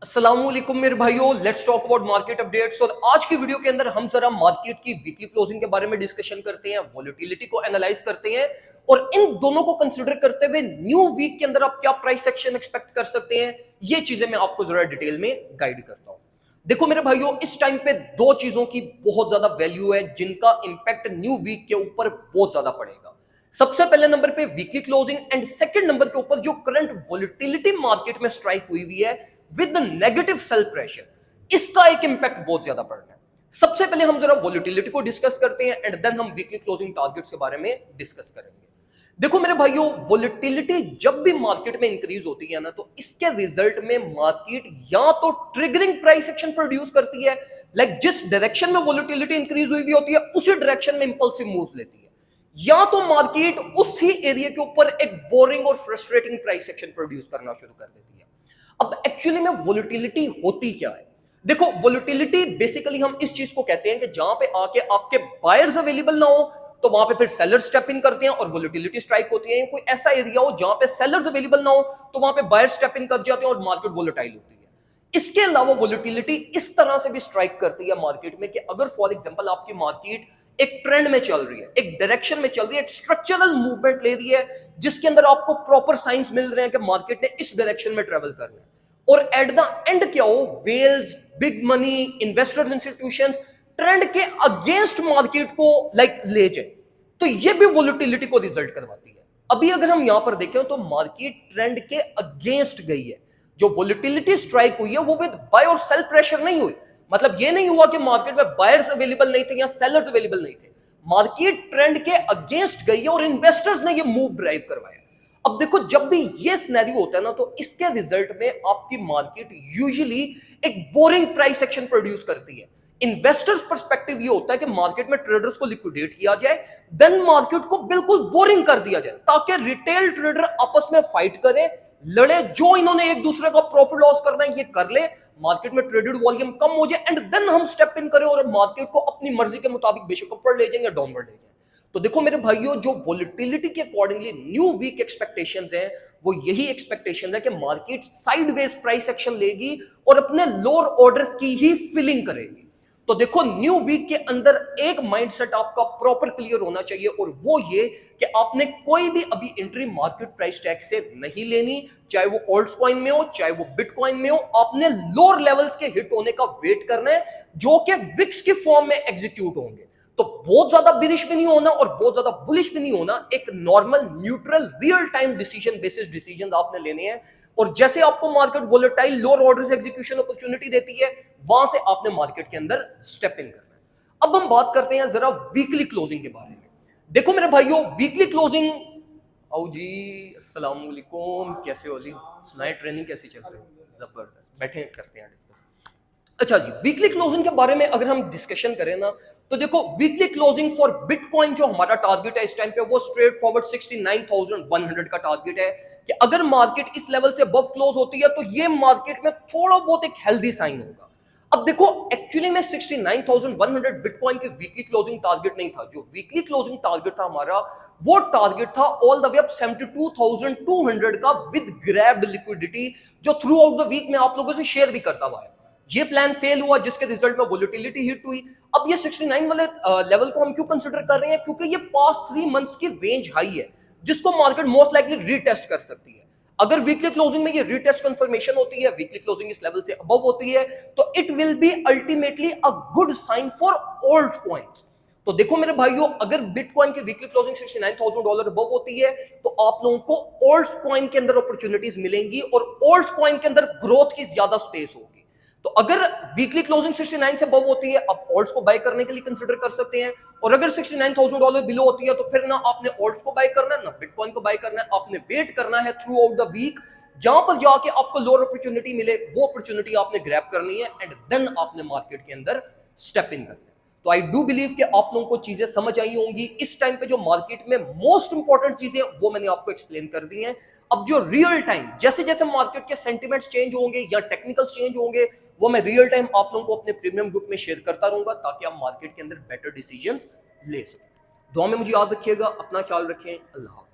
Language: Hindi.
अस्सलामुअलैकुम मेरे भाइयों, let's talk about market updates. और आज की वीडियो के अंदर हम जरा मार्केट की वीकली क्लोजिंग के बारे में डिस्कशन करते हैं, वॉलेटिलिटी को एनालाइज करते हैं और इन दोनों को कंसीडर करते हुए न्यू वीक के अंदर आप क्या प्राइस एक्शन एक्सपेक्ट कर सकते हैं, ये चीजें मैं आपको जरा डिटेल में गाइड करता हूं। देखो मेरे भाइयों, इस टाइम पे दो चीजों की बहुत ज्यादा वैल्यू है जिनका इंपैक्ट न्यू वीक के ऊपर बहुत ज्यादा पड़ेगा। सबसे पहले नंबर पे weekly closing and second number के ऊपर जो करंट वॉलेटिलिटी मार्केट में स्ट्राइक हुई है विद नेगेटिव सेल प्रेशर, इसका एक इंपैक्ट बहुत ज्यादा पड़ रहा है। सबसे पहले हम जरा वॉलेटिलिटी को डिस्कस करते हैं एंड देन हम वीकली क्लोजिंग टारगेट्स के बारे में डिस्कस करेंगे। देखो मेरे भाइयों, वॉलेटिलिटी जब भी मार्केट में इंक्रीज होती है ना, तो इसके रिजल्ट में मार्केट या तो ट्रिगरिंग प्राइस एक्शन प्रोड्यूस करती है, लाइक जिस डायरेक्शन में वॉलेटिलिटी इंक्रीज हुई होती है उसी डायरेक्शन में इंपल्सिव मूव्स लेती है, या तो मार्केट उसी एरिया के ऊपर एक बोरिंग और फ्रस्ट्रेटिंग प्राइस एक्शन प्रोड्यूस करना शुरू कर देती है। अब एक्चुअली में वोलेटिलिटी होती क्या है? देखो, वोलेटिलिटी बेसिकली हम इस चीज को कहते हैं कि जहां पे आके आपके बायर्स अवेलेबल ना हो तो वहां पे फिर सेलर्स स्टेप इन करते हैं और वोलेटिलिटी स्ट्राइक होती है। कोई ऐसा एरिया हो जहां पे सेलर्स अवेलेबल ना हो तो वहां पे बायर्स स्टेप इन कर जाते हैं और मार्केट वोलेटाइल होती है। इसके अलावा वोलेटिलिटी इस तरह से भी स्ट्राइक करती है मार्केट में कि अगर फॉर एग्जांपल आपकी मार्केट एक ट्रेंड में चल रही है, एक डायरेक्शन में चल रही है, एक स्ट्रक्चरल मूवमेंट ले रही है जिसके अंदर आपको प्रॉपर साइंस मिल रहे हैं कि मार्केट ने इस डायरेक्शन में ट्रेवल करना है, और एट द एंड क्या हो, whales, big money, investors, institutions trend के अगेंस्ट मार्केट को ले जाए, तो ये भी वोलेटिलिटी को रिजल्ट करवाती है। अभी अगर हम यहां पर देखें तो मार्केट ट्रेंड के अगेंस्ट गई है। जो वोलेटिलिटी स्ट्राइक हुई है वो विद बाय और सेल प्रेशर नहीं हुई। मतलब ये नहीं हुआ कि मार्केट में बायर्स अवेलेबल नहीं थे या सेलर्स अवेलेबल नहीं थे। मार्केट ट्रेंड के अगेंस्ट गई है और इन्वेस्टर्स ने ये मूव ड्राइव करवाया। अब देखो, जब भी ये सिनेरियो होता है ना, तो इसके रिजल्ट में आपकी मार्केट यूजुअली एक बोरिंग प्राइस एक्शन प्रोड्यूस करती है। इन्वेस्टर्स पर्सपेक्टिव ये होता है कि मार्केट में ट्रेडर्स को लिक्विडेट किया जाए, देन मार्केट को बिल्कुल बोरिंग कर दिया जाए ताकि रिटेल ट्रेडर आपस में फाइट करें, लड़े, जो इन्होंने एक दूसरे का प्रॉफिट लॉस करना है ये कर ले, मार्केट में ट्रेडेड वॉल्यूम कम हो जाए एंड देन हम स्टेप इन करें और मार्केट को अपनी मर्जी के मुताबिक बेशक अपवर्ड ले जाएंगे या डाउनवर्ड ले जाएंगे। तो देखो मेरे भाइयों, जो वोलेटिलिटी के अकॉर्डिंगली न्यू वीक एक्सपेक्टेशंस हैं, वो यही एक्सपेक्टेशंस है कि मार्केट साइडवेज प्राइस एक्शन लेगी और अपने लोअर ऑर्डर्स की ही फिलिंग करेगी। तो देखो, न्यू वीक के अंदर एक माइंडसेट आपका प्रॉपर क्लियर होना चाहिए और वो ये कि आपने कोई भी अभी एंट्री मार्केट प्राइस टैग से नहीं लेनी, चाहे वो ओल्ड कॉइन में हो चाहे वो बिटकॉइन में हो। आपने लोअर लेवल्स के हिट होने का वेट करना है जो कि विक्स के फॉर्म में एग्जीक्यूट होंगे। तो बहुत ज्यादा बिरिश भी नहीं होना और बहुत ज्यादा बुलिश भी नहीं होना, एक normal neutral real time decision basis decision आपने लेने हैं। और जैसे आपको market volatile lower orders execution opportunity देती है, वहां से आपने मार्केट के अंदर स्टेप इन करना है। अब हम बात करते हैं जरा वीकली क्लोजिंग के बारे में। देखो मेरे भाइयों, वीकली क्लोजिंग, आओ जी, अस्सलाम वालेकुम, कैसे हो जी? सुनाए, ट्रेनिंग कैसी चल रही है? जबरदस्त, बैठे करते हैं डिस्कस। अच्छा जी, वीकली क्लोजिंग के बारे में अगर हम डिस्कशन करें ना, तो देखो वीकली क्लोजिंग फॉर बिटकॉइन जो हमारा टारगेट है इस टाइम पे, वो स्ट्रेट फॉरवर्ड 69,100 का टारगेट है कि अगर मार्केट इस लेवल से अबव क्लोज होती है तो ये मार्केट में थोड़ा बहुत एक हेल्दी साइन होगा। अब देखो, एक्चुअली में 69,100 बिटकॉइन की वीकली क्लोजिंग टारगेट नहीं था। जो वीकली क्लोजिंग टारगेट था हमारा, वो टारगेट था ऑल द वे अप 72,200 का विद ग्रैब्ड लिक्विडिटी, जो थ्रू आउट द वीक में आप लोगों से शेयर भी करता हुआ है। ये प्लान फेल हुआ जिसके रिजल्ट में वोलेटिलिटी हिट हुई। अब ये 69 वाले लेवल को हम क्यों कंसीडर कर रहे हैं? क्योंकि ये पास्ट 3 मंथ्स की रेंज हाई है जिसको मार्केट मोस्ट लाइकली रीटेस्ट कर सकती है। अगर वीकली क्लोजिंग में ये रीटेस्ट कंफर्मेशन होती है, वीकली क्लोजिंग इस लेवल से अबव होती है, तो it will be ultimately a good sign for old coins. तो देखो मेरे भाइयों, अगर बिटकॉइन की वीकली क्लोजिंग $69,000 अबव होती है तो आप लोगों को ओल्ड कॉइन के अंदर अपॉर्चुनिटीज मिलेंगी और ओल्ड कॉइन के अंदर ग्रोथ की ज्यादा स्पेस होगी। तो अगर वीकली क्लोजिंग 69 से अबव होती है, आप ऑल्ट्स को बाय करने के लिए कंसीडर कर सकते हैं। और अगर $69,000 बिलो होती है तो फिर ना आपने ऑल्ट्स को बाय करना है ना बिटकॉइन को बाय करना है, आपने वेट करना है थ्रू आउट द वीक, जहां पर जाके आपको लोअर अपॉर्चुनिटी मिले वो अपॉर्चुनिटी आपने ग्रैब करनी है एंड देन आपने मार्केट के अंदर स्टेप इन करना है। तो आई डू बिलीव कि आप लोगों को चीजें समझ आई होंगी। इस टाइम पे जो मार्केट में मोस्ट इंपॉर्टेंट चीजें वो मैंने आपको एक्सप्लेन कर दी हैं। अब जो रियल टाइम जैसे जैसे मार्केट के सेंटिमेंट्स चेंज होंगे या टेक्निकल्स चेंज होंगे, वो मैं रियल टाइम आप लोगों को अपने प्रीमियम ग्रुप में शेयर करता रहूंगा ताकि आप मार्केट के अंदर बेटर डिसीजंस ले सकें। दुआ में मुझे याद रखिएगा, अपना ख्याल रखें, अल्लाह।